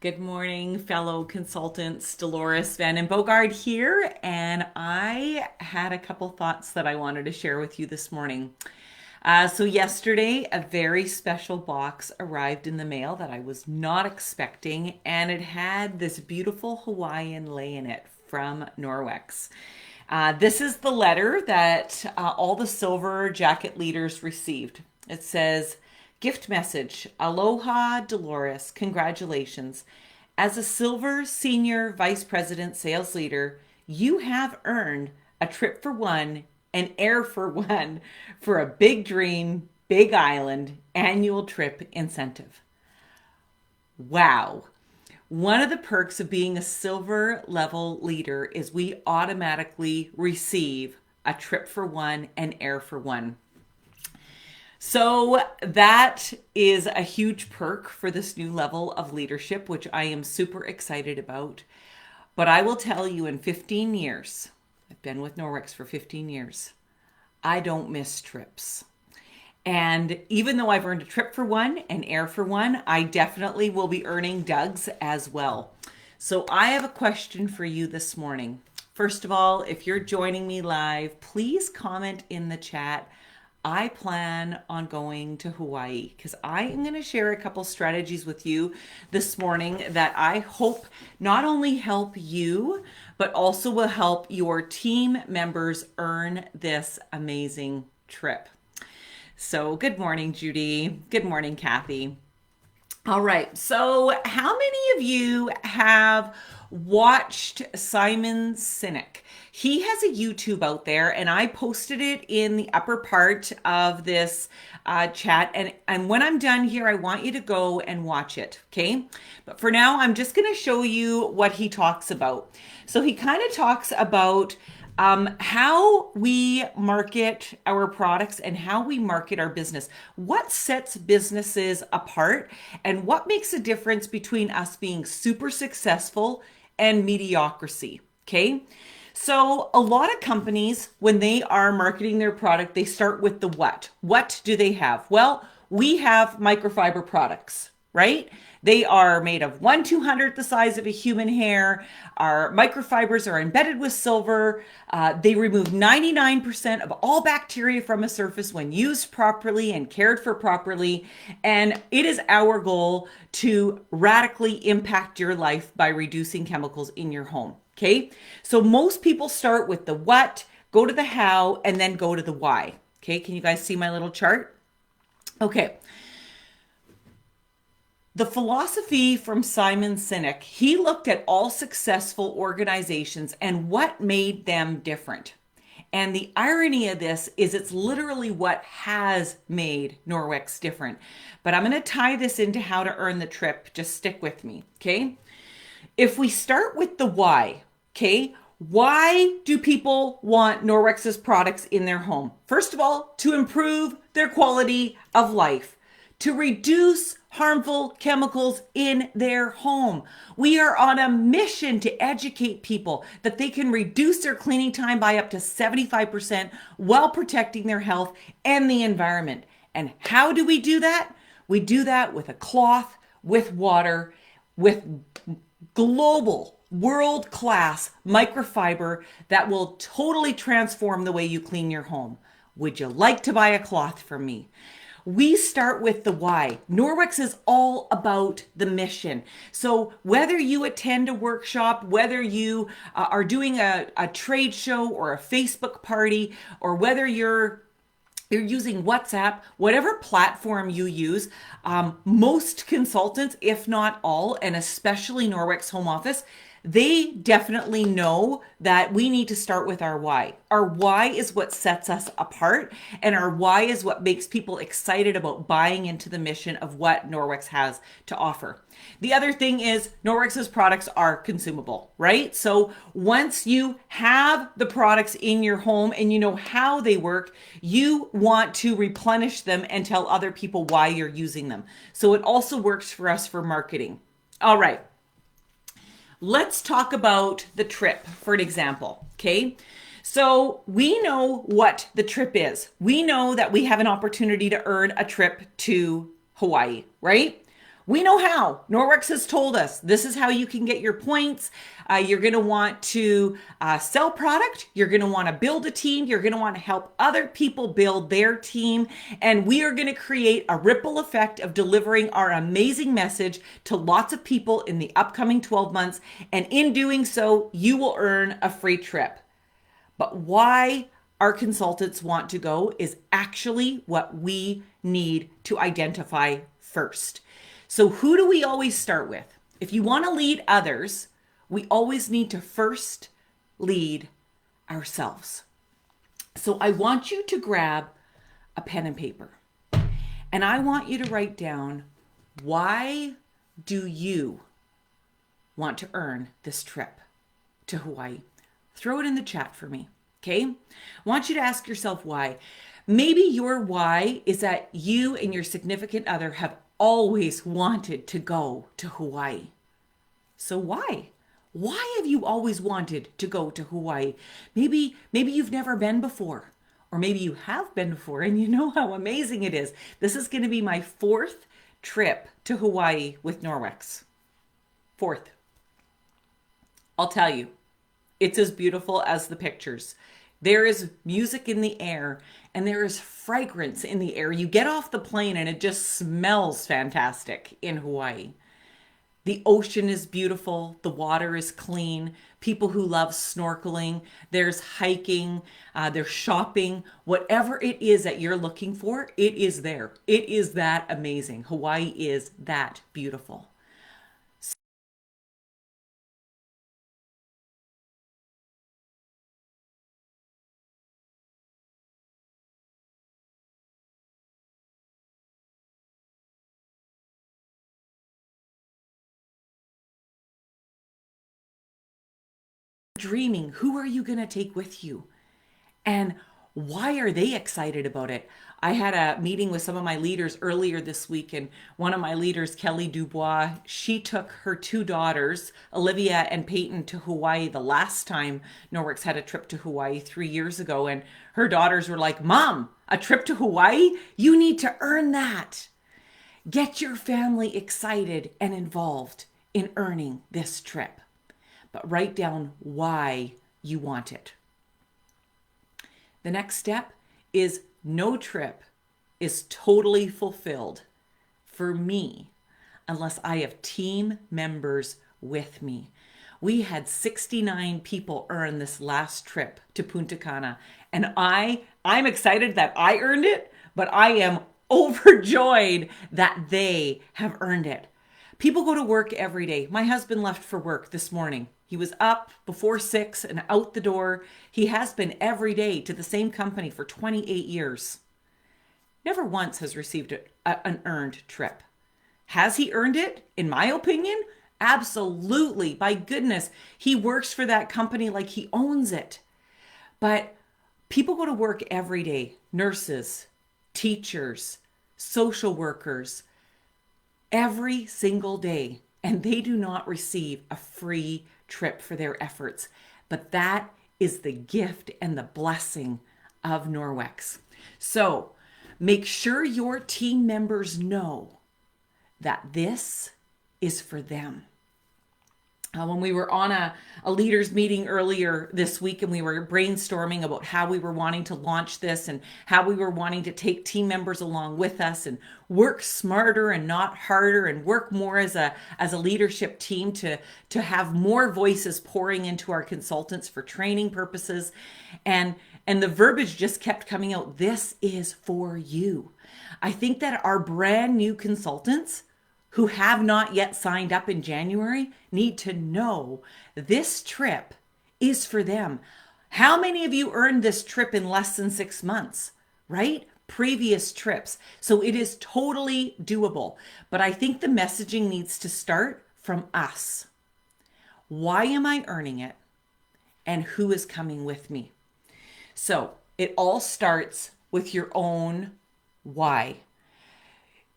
Good morning, fellow consultants. Dolores Van and Bogard here, and I had a couple thoughts that I wanted to share with you this morning. So yesterday, a very special box arrived in the mail that I was not expecting, and it had this beautiful Hawaiian lei in it from Norwex. This is the letter that all the silver jacket leaders received. It says, gift message, Aloha Dolores, congratulations. As a silver senior vice president sales leader, you have earned a trip for one, an air for one for a big dream, big island annual trip incentive. Wow. One of the perks of being a silver level leader is we automatically receive a trip for one and air for one. So that is a huge perk for this new level of leadership, which I am super excited about. But I will tell you, in 15 years, I've been with Norwex for 15 years, I don't miss trips. And even though I've earned a trip for one and air for one, I definitely will be earning Doug's as well. So I have a question for you this morning. First of all, if you're joining me live, please comment in the chat. I plan on going to Hawaii because I am going to share a couple strategies with you this morning that I hope not only help you, but also will help your team members earn this amazing trip. So good morning, Judy. Good morning, Kathy. All right. So how many of you have watched Simon Sinek? He has a YouTube out there, and I posted it in the upper part of this chat. And when I'm done here, I want you to go and watch it. Okay. But for now, I'm just going to show you what he talks about. So he kind of talks about how we market our products and how we market our business. What sets businesses apart and what makes a difference between us being super successful and mediocrity. Okay. So a lot of companies, when they are marketing their product, they start with the what. What do they have? Well, we have microfiber products, right? They are made of 1/200th the size of a human hair. Our microfibers are embedded with silver. They remove 99% of all bacteria from a surface when used properly and cared for properly. And it is our goal to radically impact your life by reducing chemicals in your home. Okay, so most people start with the what, go to the how, and then go to the why. Okay, can you guys see my little chart? Okay. The philosophy from Simon Sinek, he looked at all successful organizations and what made them different. And the irony of this is it's literally what has made Norwex different. But I'm going to tie this into how to earn the trip. Just stick with me, okay? If we start with the why, okay, why do people want Norwex's products in their home? First of all, to improve their quality of life, to reduce harmful chemicals in their home. We are on a mission to educate people that they can reduce their cleaning time by up to 75% while protecting their health and the environment. And how do we do that? We do that with a cloth, with water, with global, world-class microfiber that will totally transform the way you clean your home. Would you like to buy a cloth from me? We start with the why. Norwex is all about the mission. So whether you attend a workshop, whether you are doing a trade show or a Facebook party, or whether you're using WhatsApp, whatever platform you use, most consultants, if not all, and especially Norwex Home Office, they definitely know that we need to start with our why. Our why is what sets us apart, and our why is what makes people excited about buying into the mission of what Norwex has to offer. The other thing is Norwex's products are consumable, right? So once you have the products in your home and you know how they work, you want to replenish them and tell other people why you're using them. So it also works for us for marketing. All right. Let's talk about the trip for an example, okay? So we know what the trip is. We know that we have an opportunity to earn a trip to Hawaii, right? We know how. Norwex has told us this is how you can get your points. You're going to want to sell product. You're going to want to build a team. You're going to want to help other people build their team. And we are going to create a ripple effect of delivering our amazing message to lots of people in the upcoming 12 months. And in doing so, you will earn a free trip. But why our consultants want to go is actually what we need to identify first. So, who do we always start with? If you want to lead others, we always need to first lead ourselves. So, I want you to grab a pen and paper and I want you to write down, why do you want to earn this trip to Hawaii? Throw it in the chat for me, okay? I want you to ask yourself why. Maybe your why is that you and your significant other have always wanted to go to Hawaii. So why? Why have you always wanted to go to Hawaii? Maybe you've never been before, or maybe you have been before and you know how amazing it is. This is going to be my 4th trip to Hawaii with Norwex. 4th. I'll tell you, it's as beautiful as the pictures. There is music in the air and there is fragrance in the air. You get off the plane and it just smells fantastic in Hawaii. The ocean is beautiful. The water is clean. People who love snorkeling, there's hiking, there's shopping. Whatever it is that you're looking for, it is there. It is that amazing. Hawaii is that beautiful. Dreaming, who are you going to take with you? And why are they excited about it? I had a meeting with some of my leaders earlier this week, and one of my leaders, Kelly Dubois, she took her 2 daughters, Olivia and Peyton, to Hawaii the last time Norwex had a trip to Hawaii 3 years ago. And her daughters were like, Mom, a trip to Hawaii? You need to earn that. Get your family excited and involved in earning this trip. But write down why you want it. The next step is no trip is totally fulfilled for me unless I have team members with me. We had 69 people earn this last trip to Punta Cana, and I'm excited that I earned it, but I am overjoyed that they have earned it. People go to work every day. My husband left for work this morning. He was up before 6 and out the door. He has been every day to the same company for 28 years. Never once has received an earned trip. Has he earned it? In my opinion, absolutely. By goodness, he works for that company like he owns it. But people go to work every day. Nurses, teachers, social workers, every single day, and they do not receive a free trip for their efforts. But that is the gift and the blessing of Norwex. So make sure your team members know that this is for them. When we were on a leaders meeting earlier this week and we were brainstorming about how we were wanting to launch this and how we were wanting to take team members along with us and work smarter and not harder and work more as a leadership team to have more voices pouring into our consultants for training purposes. And the verbiage just kept coming out. This is for you. I think that our brand new consultants who have not yet signed up in January need to know this trip is for them. How many of you earned this trip in less than 6 months, right? Previous trips. So it is totally doable. But I think the messaging needs to start from us. Why am I earning it? And who is coming with me? So it all starts with your own why.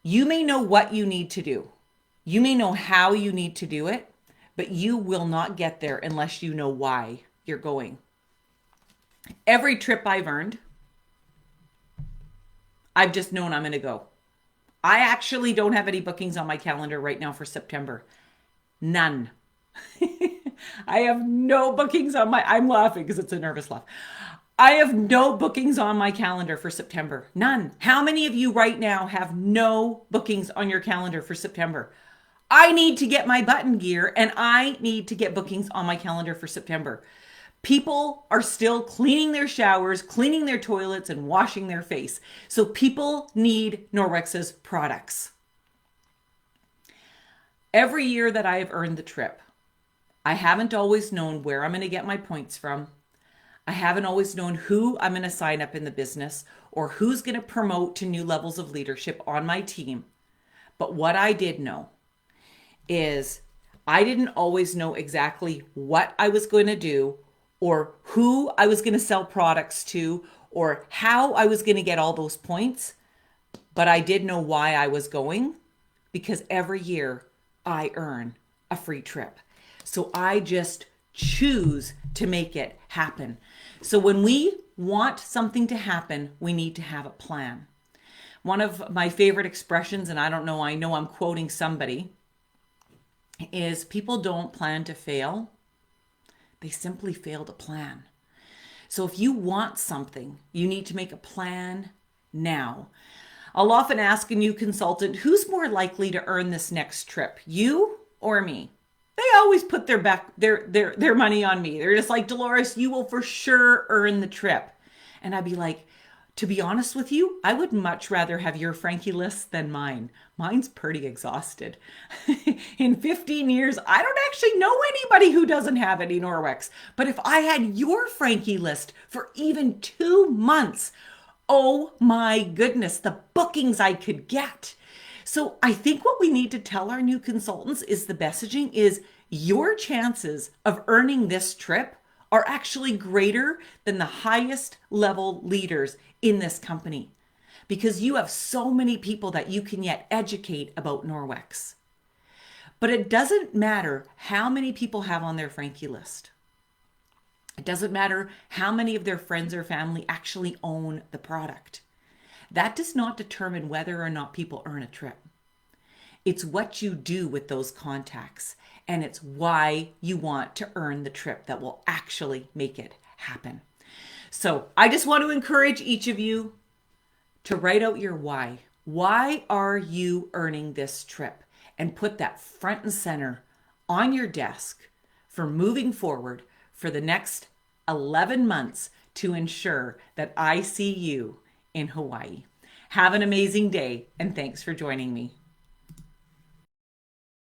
You may know what you need to do. You may know how you need to do it, but you will not get there unless you know why you're going. Every trip I've earned, I've just known I'm going to go. I actually don't have any bookings on my calendar right now for September. None. I have no bookings on my, I'm laughing because it's a nervous laugh. I have no bookings on my calendar for September. None. How many of you right now have no bookings on your calendar for September? I need to get my button gear and I need to get bookings on my calendar for September. People are still cleaning their showers, cleaning their toilets, and washing their face. So people need Norwex's products. Every year that I have earned the trip, I haven't always known where I'm going to get my points from. I haven't always known who I'm going to sign up in the business or who's going to promote to new levels of leadership on my team. But what I did know is I didn't always know exactly what I was going to do or who I was going to sell products to or how I was going to get all those points. But I did know why I was going because every year I earn a free trip. So I just choose to make it happen. So when we want something to happen, we need to have a plan. One of my favorite expressions, and I don't know, I know I'm quoting somebody, is people don't plan to fail. They simply fail to plan. So if you want something, you need to make a plan now. I'll often ask a new consultant, who's more likely to earn this next trip, you or me? They always put their money on me. They're just like, Dolores, you will for sure earn the trip. And I'd be like, to be honest with you, I would much rather have your Frankie list than mine. Mine's pretty exhausted. In 15 years, I don't actually know anybody who doesn't have any Norwex. But if I had your Frankie list for even 2 months, oh my goodness, the bookings I could get. So I think what we need to tell our new consultants is the messaging is your chances of earning this trip are actually greater than the highest level leaders in this company because you have so many people that you can yet educate about Norwex. But it doesn't matter how many people have on their Frankie list. It doesn't matter how many of their friends or family actually own the product. That does not determine whether or not people earn a trip. It's what you do with those contacts, and it's why you want to earn the trip that will actually make it happen. So I just want to encourage each of you to write out your why. Why are you earning this trip? And put that front and center on your desk for moving forward for the next 11 months to ensure that I see you in Hawaii. Have an amazing day, and thanks for joining me.